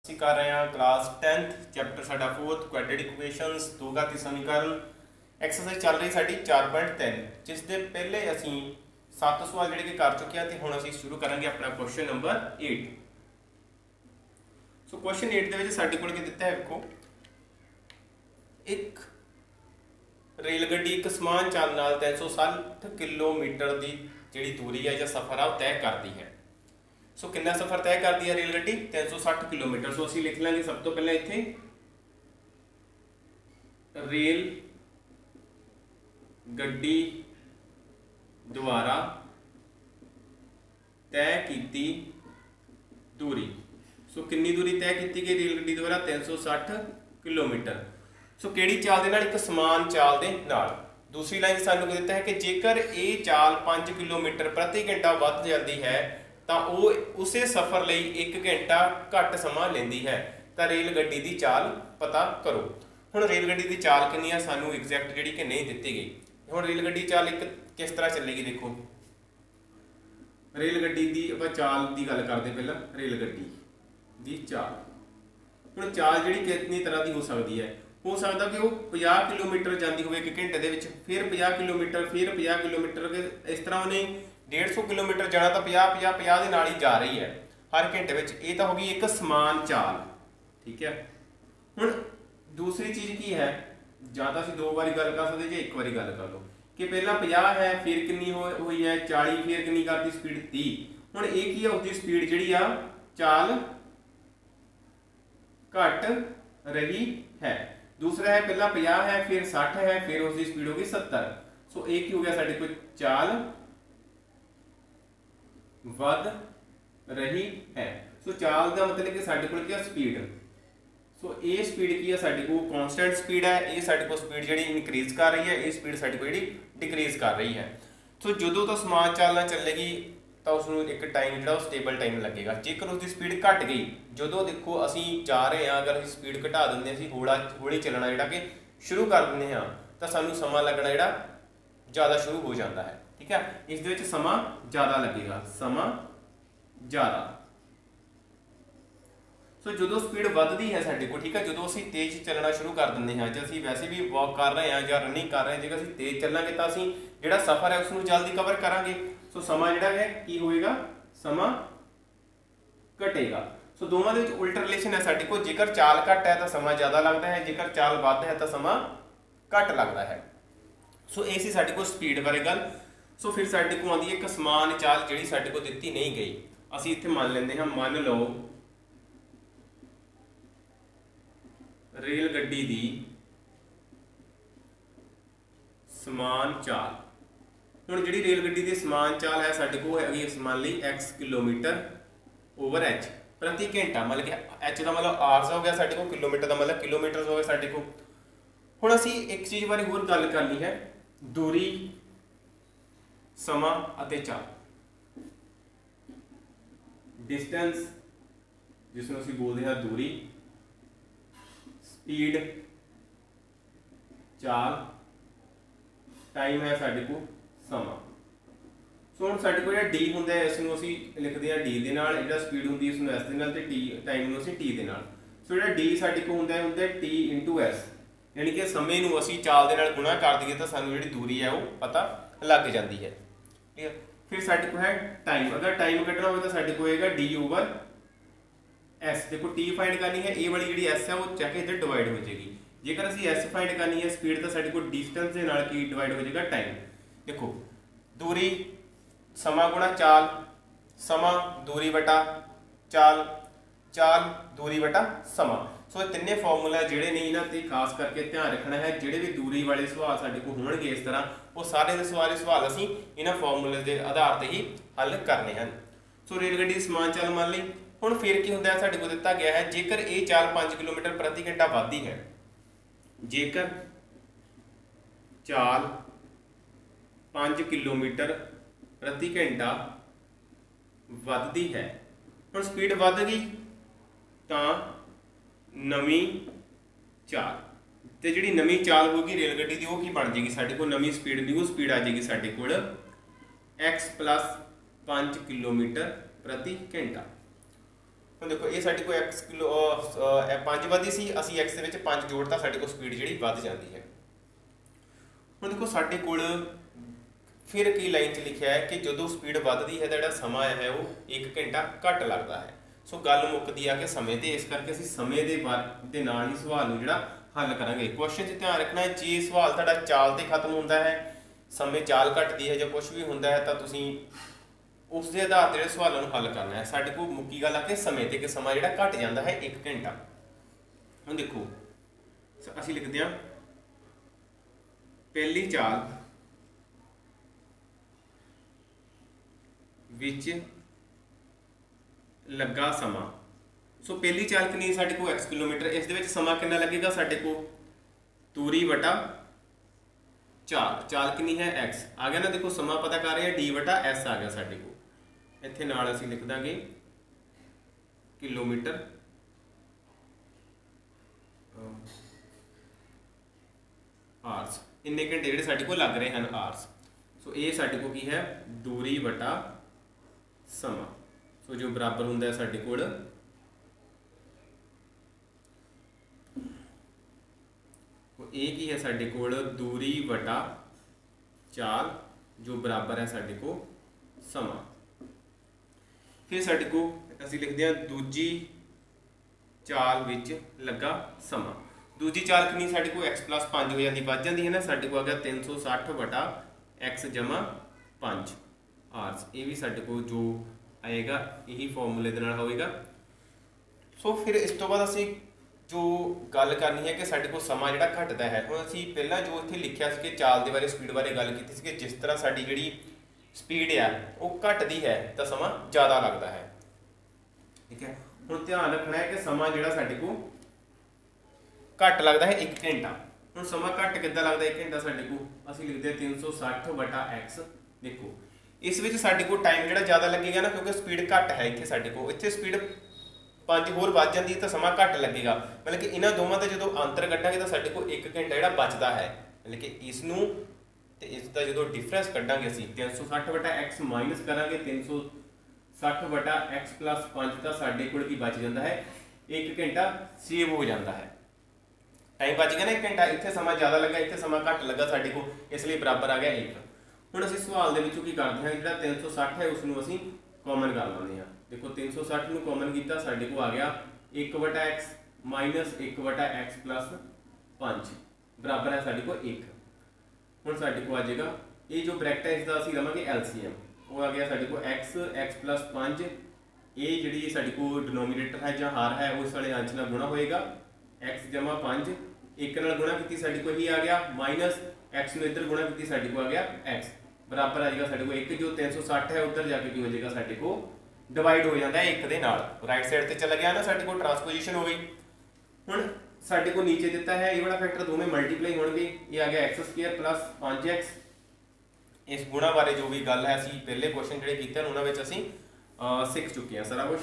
ਅਸੀਂ ਕਰ ਰਹੇ ਹਾਂ ਕਲਾਸ 10th ਚੈਪਟਰ ਸਾਡਾ 4th ਕੁਆਡ੍ਰੈਟਿਕ ਇਕੁਏਸ਼ਨਸ ਦੋ ਘਾਤੀ ਸਮੀਕਰਨ ਐਕਸਰਸਾਈਜ਼ ਚੱਲ ਰਹੀ ਸਾਡੀ 4.3 ਜਿਸ ਦੇ ਪਹਿਲੇ ਅਸੀਂ 7 ਸਵਾਲ ਜਿਹੜੇ ਕਿ ਕਰ ਚੁੱਕੇ ਹਾਂ ਤੇ ਹੁਣ ਅਸੀਂ ਸ਼ੁਰੂ ਕਰਾਂਗੇ ਆਪਣਾ ਕੁਐਸਚਨ ਨੰਬਰ 8। ਸੋ ਕੁਐਸਚਨ 8 ਦੇ ਵਿੱਚ ਸਾਡੇ ਕੋਲ ਕੀ ਦਿੱਤਾ ਹੈ, ਵੇਖੋ ਇੱਕ ਰੇਲ ਗੱਡੀ ਇੱਕ ਸਮਾਨ ਚਾਲ ਨਾਲ 360 ਕਿਲੋਮੀਟਰ ਦੀ ਜਿਹੜੀ ਦੂਰੀ ਹੈ ਜਾਂ ਸਫ਼ਰ ਆ ਉਹ ਤੈਅ ਕਰਦੀ ਹੈ। सो कितना सफर तय करती है रेल गड्डी 360 किलोमीटर। सो असं लिख लेंगे सब तो पहले इत्थे रेल गड्डी द्वारा तय की दूरी। सो कितनी दूरी तय की गई रेल गड्डी द्वारा 360 किलोमीटर। सो किहड़ी चाल दे नाल एक समान चाल दे नाल। दूसरी लाइन सानू दिता है कि जेकर ये चाल 5 किलोमीटर प्रति घंटा वध जाती है तो वह उस सफ़र लिए 1 घंटा घट समा लेंदी है। तो रेल गड्डी की चाल पता करो। हुण रेल गड्डी की चाल कितनी है सानू एग्जैक्ट जी कि नहीं दी गई। हुण रेल गड्डी चाल एक किस तरह चलेगी, देखो रेल गड्डी की आप चाल की गल करते पहला रेल गड्डी की चाल। हुण चाल जी कितनी तरह की हो सकती है, हो सकता कि वह 50 किलोमीटर जाती हो 1 घंटे के, फिर 50 किलोमीटर, फिर 50 किलोमीटर, इस तरह उन्हें 150 किलोमीटर जाना तो 50 के नाल ही जा रही है हर घंटे में। ये तो होगी एक समान चाल, ठीक है। हुण दूसरी चीज़ की है, ਜਾਂ ਤਾਂ ਅਸੀਂ दो बारी गल कर सकते ਜਾਂ एक बारी गल कर लो कि पहला 50 है, फिर कितनी हुई है 40, फिर कितनी करती स्पीड 30। हुण ये की है उसकी स्पीड जी आ चाल घट रही है। दूसरा है पहला 50 है, फिर 60 है, फिर उसकी स्पीड होगी 70। सो एक ही हो गया साढ़े कोई चाल वध रही है। सो चाल का मतलब कि साढ़े को क्या स्पीड। सो ये स्पीड की है साढ़े को कॉन्स्टेंट स्पीड है, ये साढ़े को स्पीड जी इनक्रीज कर रही है, ये स्पीड साढ़े को जी डिक्रीज कर रही है। सो जो तो समान चाल ना चलेगी तो उसको एक टाइम जो स्टेबल टाइम लगेगा। जेकर उसकी स्पीड घट गई, जो देखो असी जा रहे हैं, अगर असी स्पीड घटा देंगे, असी हौली चलना जोड़ा कि शुरू कर देंगे हाँ तो सानू समा लगना जोड़ा ज़्यादा शुरू हो जाता है, ठीक है। इस समा ज़्यादा लगेगा, समा ज़्यादा। सो जो स्पीड वधदी है साढ़े को, ठीक है, जो असी तेज चलना शुरू कर देंगे हैं, जो असी वैसे भी वॉक कर रहे हैं या रनिंग कर रहे हैं, जेकर असी तेज चलांगे तो असी जिहड़ा सफ़र है उसनूं जल्दी कवर करांगे। सो समा जिहड़ा है की होएगा, समा घटेगा। सो दोवां दे विच उल्टा रिलेशन है साढ़े को, जेकर चाल घट है तो समा ज़्यादा लगता है, जेकर चाल वध है तो समा घट लगता है। सो ये सी साढ़े को स्पीड बारे गल। सो फिर साढ़े को आती है एक समान चाल जिहड़ी साढ़े को दित्ती नहीं गई। असी इत्थे मान लेंदे हां, मान लो रेल गड्डी दी समान चाल। हुण जिहड़ी रेल गड्डी दी समान चाल है साढ़े को हैगी मान ली x किलोमीटर ओवर h प्रति घंटा, मतलब कि h का मतलब आवर्स हो गया साढ़े को, किलोमीटर का मतलब किलोमीटर हो गया साढ़े को। हुण असी एक चीज़ बारे होर गल करनी है, दूरी, समा अते चाल। डिस्टेंस जिसनूं असीं बोलते हैं दूरी, स्पीड, चाल, टाइम है साढ़े को समा। सो हुण साढ़े को डी हुंदा है, इसनूं असीं लिखदे हां डी दे नाल, जिहड़ा स्पीड हुंदी इसनूं एस दे नाल ते टी टाइम नूं असीं टी दे नाल। सो जिहड़ा डी साढ़े को हुंदा टी इंटू एस, यानी कि समय नूं असीं चाल दे नाल गुणा कर दईए तो सानूं जिहड़ी दूरी है वो पता लग जाती है, ठीक है। फिर साढ़े को है टाइम, अगर टाइम कढ़ना हो तो साढ़े को होएगा डी ओवर एस। देखो टी फाइंड करनी है, ए वाली जी एस है वो जाके इधर डिवाइड हो जाएगी। जेकर असी एस फाइंड करनी है स्पीड तो साढ़े को डिस्टेंस के नाल की डिवाइड हो जाएगा टाइम। देखो दूरी समा गुणा चाल, समा दूरी बटा चाल, चाल दूरी बटा समा। सो ये तिन्ने फॉर्मूला जिहड़े ने इन्हां ते खास करके ध्यान रखना है। जिहड़े भी दूरी वाले सवाल साढ़े को होणगे इस तरह, वो सारे दे सारे सवाल असीं इन्हां फॉर्मूले के आधार पर ही हल करने हैं। सो रेल गड्डी समान चाल मान ली। हुण फिर की हुंदा है, साढ़े को दिता गया है जेकर ये चाल 5 किलोमीटर प्रति घंटा वधदी है, जेकर चाल 5 किलोमीटर प्रति घंटा वधदी है। हुण स्पीड वध गई तो नवी चाल, तो जिहड़ी नवी चाल होगी रेल गड्डी की वो की बन जाएगी साढ़े को, नवी स्पीड की वो स्पीड आ जाएगी साढ़े को x + 5 किलोमीटर प्रति घंटा। ਹੁਣ देखो ये साडे को x किलो 5 ਵਧੀ ਸੀ, ਅਸੀਂ x ਦੇ ਵਿੱਚ 5 ਜੋੜਤਾ, ਸਾਡੇ ਕੋਲ ਸਪੀਡ ਜਿਹੜੀ ਵੱਧ ਜਾਂਦੀ ਹੈ। ਹੁਣ देखो ਸਾਡੇ ਕੋਲ फिर की लाइन च लिखा है कि जो स्पीड बढ़ती है तो जो समा है वो 1 घंटा घट लगता है। सो गल मुकती आ कि समय ते, इस करके असीं समय दे नाल ही सवाल नूं जिहड़ा हल करांगे। क्वेश्चन च ध्यान रखना है, जे सवाल तुहाडा चाल ते खत्म होंदा है, समय चाल घटदी है, जो कुछ भी होंदा है, तो तुसीं उस दे आधार ते जिहड़े सवालों नूं हल करना है। साडे कोल मुक्की गल आ कि समय ते, कि समा जिहड़ा घट जांदा है 1 घंटा। हुण देखो असीं लिखदे हां पहली चाल विच लगा समा। सो पहली चाल कितनी साडे को x किलोमीटर, इस दे विच समा कितना लगेगा साडे को दूरी वटा 4, चाल कितनी है x आ गया ना। देखो समा पता कर रहे हैं d वटा s आ गया साडे को, इत्थे नाल असीं लिख दांगे किलोमीटर आवर्स, इन्ने घंटे जिहड़े साडे को लग रहे हैं आवर्स। सो ये साडे को की है दूरी वटा समा। सो जो बराबर होंदा है साडे कोल ये की है साडे कोल दूरी वटा चाल, जो बराबर है साडे को समा। फिर साडे को असीं लिखदे हां दूजी चाल विच लगा समा। दूजी चाल कितनी साडे को x + 5 हो जाती, बच जाती है ना। साडे को आ गया 360 वटा x = 5 आवर्स। ये भी साडे को जो आएगा यही फॉर्मूले दे नाल होएगा। सो फिर इस तो बाद असीं जो गल करनी है कि साडे को समा जिहड़ा घटदा है। हुण असीं पहलां जो इत्थे लिखिआ सी कि चाल दे बारे, स्पीड बारे गल कीती सी कि जिस तरह साडी जिहड़ी स्पीड आ वो घटदी है तो समा ज़्यादा लगता है। ठीक है, हुण ध्यान रखना है कि समा जिहड़ा साडे को घट लगता है 1 घंटा। हुण समा घट किद्दां लगदा 1 घंटा साडे को, असीं लिखदे 360 वटा x। देखो इस विच साडे को टाइम जिहड़ा ज़्यादा लगेगा ना, क्योंकि स्पीड घट है इत्थे साडे को, इत्थे स्पीड 5 होर वध जाती तो समा घट लगेगा। मतलब कि इन्हां दोवां दा जदों अंतर कड्डांगे तो साडे को 1 घंटा जिहड़ा बचदा है। मतलब कि इसनूं ते इसदा जदों डिफरेंस कड्डांगे असीं 360 वटा x माइनस करांगे 360 वटा x + 5 का साडे कोल की बच जांदा है 1 घंटा सेव हो जाता है। टाइम बच गया ना 1 घंटा, इत्थे समा ज़्यादा लगा, इत्थे समा घट लगा साडे को, इसलिए बराबर आ गया 1। हुण असीं सवाल दे विचों की करदे हां, जिहड़ा 360 है उसनूं असीं कॉमन कर लैंदे हां। देखो 360 नूं कॉमन कीता, साडे को आ गया 1 वटा x माइनस 1 वटा x + 5 बराबर है साडे को 1। हुण साडे को आ जाएगा ये जो ब्रैकेट है इसका असीं लवांगे LCM, वो आ गया साडे को x + 5। ये जिहड़ी साडे को डिनोमीनेटर है जां हार है उस वाले अंश नाल गुणा होएगा, x = 5 1 नाल गुणा कीती साडे को ही आ गया, माइनस x नूं इधर गुणा कीती साडे को आ गया x बराबर आ जाएगा साडे को 1। जो 360 है उधर जाके की हो जाएगा साडे को डिवाइड हो जाता है 1 दे नाल, राइट साइड ते चला गया ना, साडे को ट्रांसपोजिशन हो गई। हुण साडे को नीचे दिता है ये वाला फैक्टर दोवें मल्टीप्लाई होणगे, ये आ गया x² + 5x। इस गुणा बारे जो भी गल है असीं पहले क्वेश्चन जिहड़े कीते उन्हां विच असीं सीख चुके हैं सारा कुछ।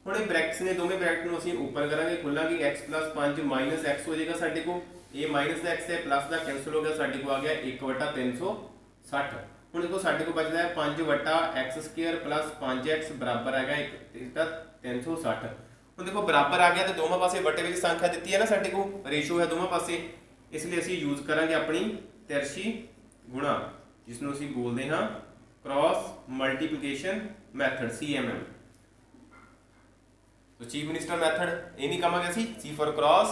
हुण ये ब्रैकेट्स ने दोवें ब्रैकेट नूं असीं ओपन करांगे, खोलांगे x + 5 माइनस x हो जाएगा साडे को, ये माइनस का x है प्लस का कैंसिल हो गया, साडे को आ गया 1 वटा 360। हुण देखो साडे को बचदा है 5 वटा x² + 5x बराबर आएगा 360। हुण देखो बराबर आ गया तो दोवां पासे वटे विच संख्या दित्ती है ना, साडे को रेशो है दोवां पासे, इसलिए असीं यूज करांगे अपनी तिरछी गुणा, जिसनूं असीं बोलदे हां क्रॉस मल्टीप्लिकेशन मैथड CMM। तो चीफ मिनिस्टर मैथड ये नहीं कहांगे असीं, C for cross,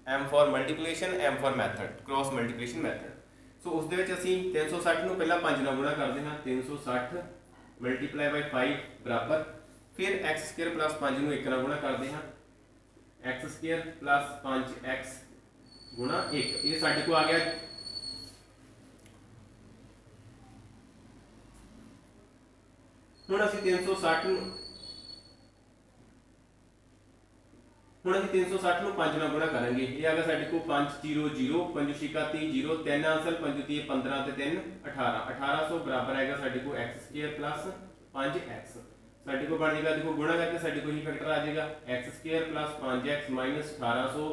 M for multiplication, M for method, cross multiplication method. So उस दे विच असीं 360 नूं पहला 5 नाल गुणा करदे हां, 360 मल्टीप्लाई बाय 5 बराबर, फिर x² + 5 नूं 1 नाल गुणा करदे हां, x² + 5x गुणा 1, ये साडे को आ गया हुण असीं 360 हुण असीं 360 नूं 5 नाल गुणा करांगे, ये आ गया साडे को 5 0 0 5 6 30 0 3 आंसर 5 3 15 ते 3 18 1800 बराबर आएगा साडे को x² + 5x। साडे को बन जाएगा, देखो गुणा करके साडे को ही फैक्टर आ जाएगा x² + 5x माइनस 1800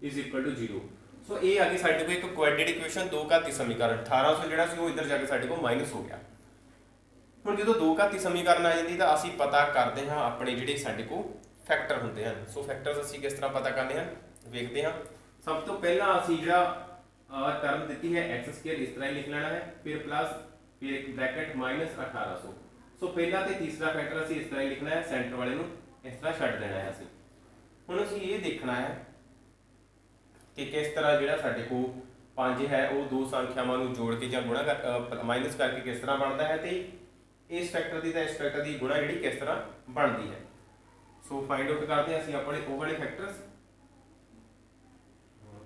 = 0। सो ये आ गई साडे को एक क्वाड्रेटिक इक्वेशन, दो घाती समीकरण। 1800 जिहड़ा सी वो इधर जाके साडे को माइनस हो गया। हुण जदों दो घाती समीकरण आ जांदी तां असीं पता करदे हां अपने जिहड़े साडे को फैक्टर होंगे हैं। सो फैक्टर्स असीं किस तरह पता करने हैं वेखते हैं। सब तो पहला असीं जिहड़ा टर्म दी है एक्स स्क्वायर इस तरह ही लिख लेना है, फिर प्लस फिर एक ब्रैकेट माइनस 1800। सो पहला तो तीसरा फैक्टर असीं इस तरह ही लिखना है, सेंटर वाले नूं इस तरह छड्ड देना है। असीं हुण असीं ये देखना है कि किस तरह जिहड़ा साडे कोल 5 है वो दो संख्यावां नूं जोड़ के जां गुणा कर माइनस करके किस तरह बनता है, तो इस फैक्टर की इस फैक्टर की गुणा जी किस तरह बनती है। सो फाइंड आउट करते हैं असं अपने वो वाले फैक्टर्स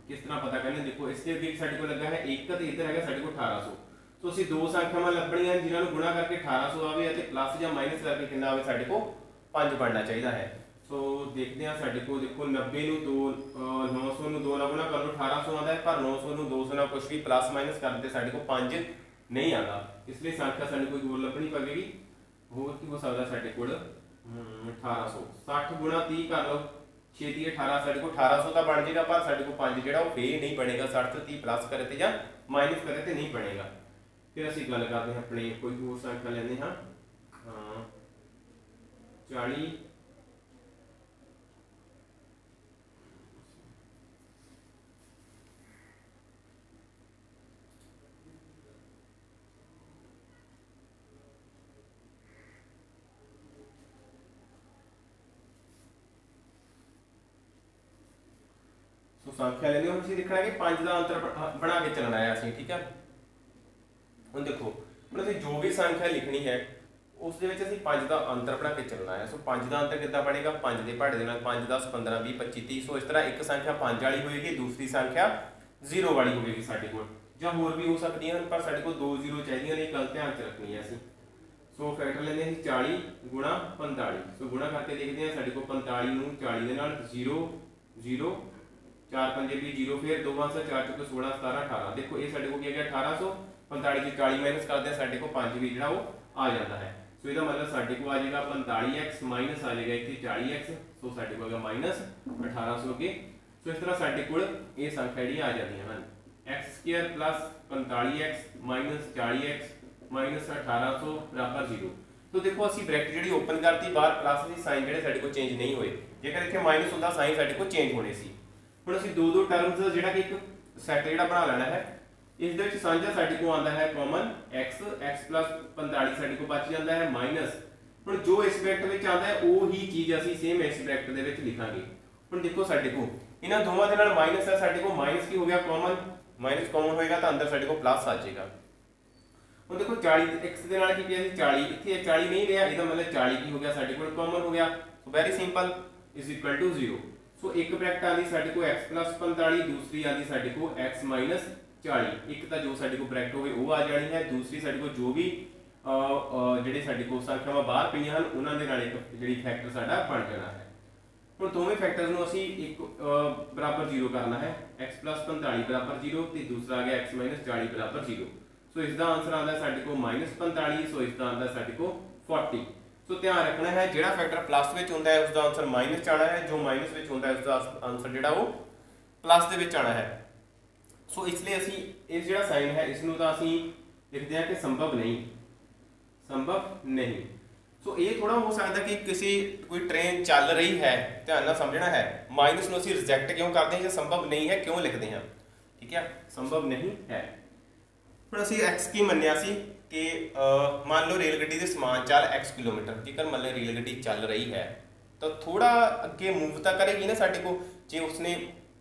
किस तरह पता करने। देखो इसके अगे साडे को लगा है 1 तो इधर है साडे को 1800। सो असीं दो संख्यावां लभणीआं जिन्हां नूं गुणा करके 1800 आवे ते प्लस या माइनस करके कितना आवे साडे को 5 बनना चाहिए है। सो देखते हैं साडे को देखो 90 नूं 2 900 नूं 2 नाल गुणा कर लो 1800 आता है, पर 900 नूं 200 नाल कुछ भी प्लस माइनस करते साडे को 5 नहीं आता, इसलिए संख्या साडे कोई होर लभनी पवेगी। होर की हो सकदा साडे कोल 1800 60 गुणा 30 कर लो छेती 18 साडे को 1800 तो बन जाएगा, पर साडे को 5 जिहड़ा वो फेल नहीं बनेगा 60 तो 30 प्लस करे ते जां माइनस करे ते नहीं बनेगा। फिर असीं गल करते हैं अपने कोई होर संख्या लैंदे हां 40 संख्या लेनी हम देखना है कि 5 का अंतर बना के चलना है असीं, ठीक है। हम देखो मतलब जो भी संख्या लिखनी है उस 5 का अंतर बना के चलना है। सो 5 का अंतर कितना बनेगा 5 के पहाड़े 5 10 15 20 25 30। सो इस तरह एक संख्या 5 वाली होगी, दूसरी संख्या 0 वाली होगी साडे कोल, जां होर भी हो सकती हैं, पर साडे कोल 2 0 चाहिए ने, गल ध्यान च रखनी है असीं। सो फैक्टर लेंदे हैं 40 गुणा 45। सो गुणा करके देखते हैं साडे कोल 45 नूं 40 दे नाल 0 0 4 5 भी 0, फिर 2 5 4 चौके 16 17 18। देखो ये साडे को क्या गया 1800, 45 से 40 माइनस करते हैं साडे को 5 भी जिहड़ा वो आ जाता है। सो इसका मतलब साडे को आ जाएगा 45x माइनस आ जाएगा इत्थे 40x। सो साडे को आ गया माइनस 1800 के। सो इस तरह साडे कोल ये संख्या जी आ जाती है x² plus 45x minus 40x minus 1800 बराबर 0। तो देखो असीं ब्रैकेट जी ओपन करती, बाहर प्लस के साइन जिहड़े साडे को चेंज नहीं होए, जेकर इत्थे माइनस हुंदा साइन साडे को चेंज होने सी। हुण असीं दो टर्म्स जिहड़ा कि एक सैट जिहड़ा बना लेना है। इस दे विच सांझा साडे को आंदा है कॉमन x प्लस 45 साडे को बच जांदा है माइनस। हुण जो इस ब्रैकेट विच आंदा है ओही चीज़ असीं सेम इस ब्रैकेट दे विच लिखांगे। हुण देखो साडे को इन्हां दोवां दे नाल माइनस है, साडे को माइनस की हो गया कॉमन, माइनस कॉमन होएगा तो अंदर साडे को प्लस आ जाएगा। हुण देखो 40 x दे नाल की किया सी 40, इत्थे 40 नहीं रहा, इसदा मतलब 40 की हो गया साडे को कॉमन हो गया। So very simple is equal to 0। So एक ब्रैकेट आती साडे को x प्लस 45, दूसरी आती साडे को x माइनस 40। एक तो जो साडे को ब्रैकेट होवे वो आ जानी है, दूसरी साडे को जो भी जिहड़े साडे को संख्यावां बाहर पईआं हन उन्हां दे नाल एक जिहड़ी फैक्टर साडा बन जाना है। हुण दोवें फैक्टर्स नूं असीं एक बराबर 0 करना है, x प्लस 45 बराबर 0 ते दूसरा आ गया x माइनस 40 बराबर 0। सो इसका आंसर आता है साडे को माइनस 45। सो इसका आता है साडे को 40। तो ध्यान रखना है जिहड़ा फैक्टर प्लस विच हुंदा है उसका आंसर माइनस आना है, जो माइनस विच हुंदा है उसका आंसर जिहड़ा वो प्लस दे विच आना है। सो इसलिए असीं इस जिहड़ा साइन है इसनूं तां असीं लिखदे हां कि संभव नहीं। सो ये थोड़ा हो सकता कि किसी कोई ट्रेन चल रही है, ध्यान नाल समझना है, माइनस नूं असीं रिजेक्ट क्यों करते हैं, जे संभव नहीं है क्यों लिखते हैं, ठीक है, संभव नहीं है। हुण असीं x की मन्निया सी कि मान लो रेलगड्डी के समान चाल x किलोमीटर, जेकर मान लो रेलगड्डी चल रही है तो थोड़ा अगे मूव तो करेगी ना साडे को, जे उसने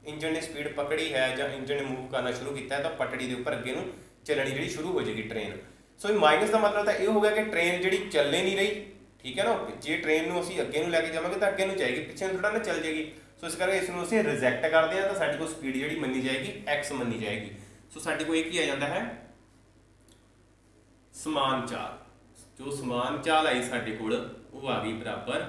इंजन ने स्पीड पकड़ी है या इंजन ने मूव करना शुरू किया है तो पटड़ी के उपर अगे नूं चलनी जी शुरू हो जाएगी ट्रेन। सो माइनस का मतलब तो यह हो गया कि ट्रेन जी चल नहीं रही, ठीक है ना। जे ट्रेन में असीं अगे नूं लैके जावांगे तो अगे नूं जाएगी, पिछे थोड़ा ना चल जाएगी। सो इस करके इसनूं असीं रिजेक्ट करते हैं तो साडे को स्पीड जी मनी जाएगी x मनी जाएगी। सो साडे को एक ही आ जाता है समान चाल। जो समान चाल आई साडे कोल वो आ गई बराबर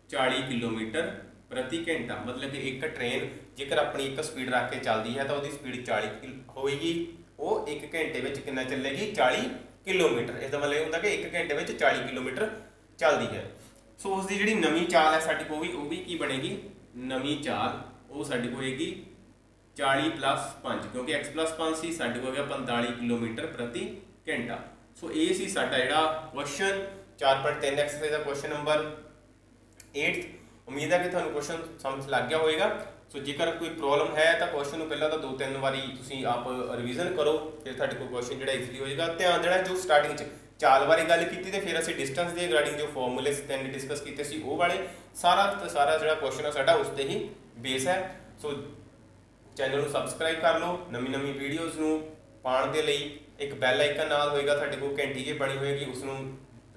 40 किलोमीटर प्रति घंटा। मतलब कि एक ट्रेन जेकर अपनी एक स्पीड रख के चलती है तो वो स्पीड 40 होएगी, वो एक घंटे में कितना चलेगी 40 किलोमीटर। इसका मतलब ये होता कि एक घंटे में 40 किलोमीटर चलती है। सो उसकी जी नवी चाल है साडी को वो भी की बनेगी, नवी चाल वो साडी को होएगी 40 प्लस 5, क्योंकि x प्लस 5 सी साडी को हो गया 45 किलोमीटर प्रति घंटा। सो ये सी साडा जिहड़ा क्वेश्चन 4.3 एक्सरसाइज का क्वेश्चन नंबर 8। उम्मीद है कि ਤੁਹਾਨੂੰ ਕੁਐਸਚਨ ਸਮਝ ਲੱਗ ਗਿਆ ਹੋਵੇਗਾ। ਸੋ ਜੇਕਰ ਕੋਈ ਪ੍ਰੋਬਲਮ ਹੈ ਤਾਂ ਕੁਐਸਚਨ ਨੂੰ ਪਹਿਲਾਂ ਤਾਂ 2-3 ਵਾਰੀ ਤੁਸੀਂ ਆਪ ਰਿਵੀਜ਼ਨ ਕਰੋ, ਫਿਰ ਤੁਹਾਡੇ ਕੋਲ ਕੁਐਸਚਨ ਜਿਹੜਾ ਈਜ਼ੀਲੀ ਹੋਏਗਾ। ਧਿਆਨ ਦੇਣਾ ਜੋ ਸਟਾਰਟਿੰਗ 'ਚ ਚਾਲ ਬਾਰੇ ਗੱਲ ਕੀਤੀ ਤੇ ਫਿਰ ਅਸੀਂ ਡਿਸਟੈਂਸ ਦੇ ਰਿਗਾਰਡਿੰਗ ਜੋ ਫਾਰਮੂਲੇ ਤਿੰਨ ਡਿਸਕਸ ਕੀਤੇ ਸੀ ਉਹ ਵਾਲੇ ਸਾਰਾ ਦਾ ਸਾਰਾ ਜਿਹੜਾ ਕੁਐਸਚਨ ਆ ਸਾਡਾ ਉਸ 'ਤੇ ਹੀ ਬੇਸ ਹੈ। ਸੋ ਚੈਨਲ ਨੂੰ ਸਬਸਕ੍ਰਾਈਬ ਕਰ ਲਓ। ਨਵੀਂ ਵੀਡੀਓਜ਼ ਨੂੰ ਪਾਉਣ ਦੇ ਲਈ ਇੱਕ ਬੈਲ ਆਈਕਨ ਨਾਲ ਹੋਏਗਾ ਤੁਹਾਡੇ ਕੋਲ ਘੰਟੀ ਜੇ ਬਣੀ ਹੋਏਗੀ, ਉਸ ਨੂੰ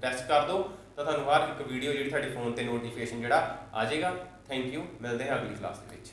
ਪ੍ਰੈਸ ਕਰ ਦਿਓ ਤਾਂ ਤੁਹਾਨੂੰ ਹਰ ਇੱਕ ਵੀਡੀਓ ਜਿਹੜੀ ਤੁਹਾਡੇ ਫੋਨ ਤੇ ਨੋਟੀਫਿਕੇਸ਼ਨ ਜਿਹੜਾ ਆ ਜਾਏਗਾ। ਥੈਂਕ ਯੂ, ਮਿਲਦੇ ਹਾਂ ਅਗਲੀ ਕਲਾਸ ਦੇ ਵਿੱਚ।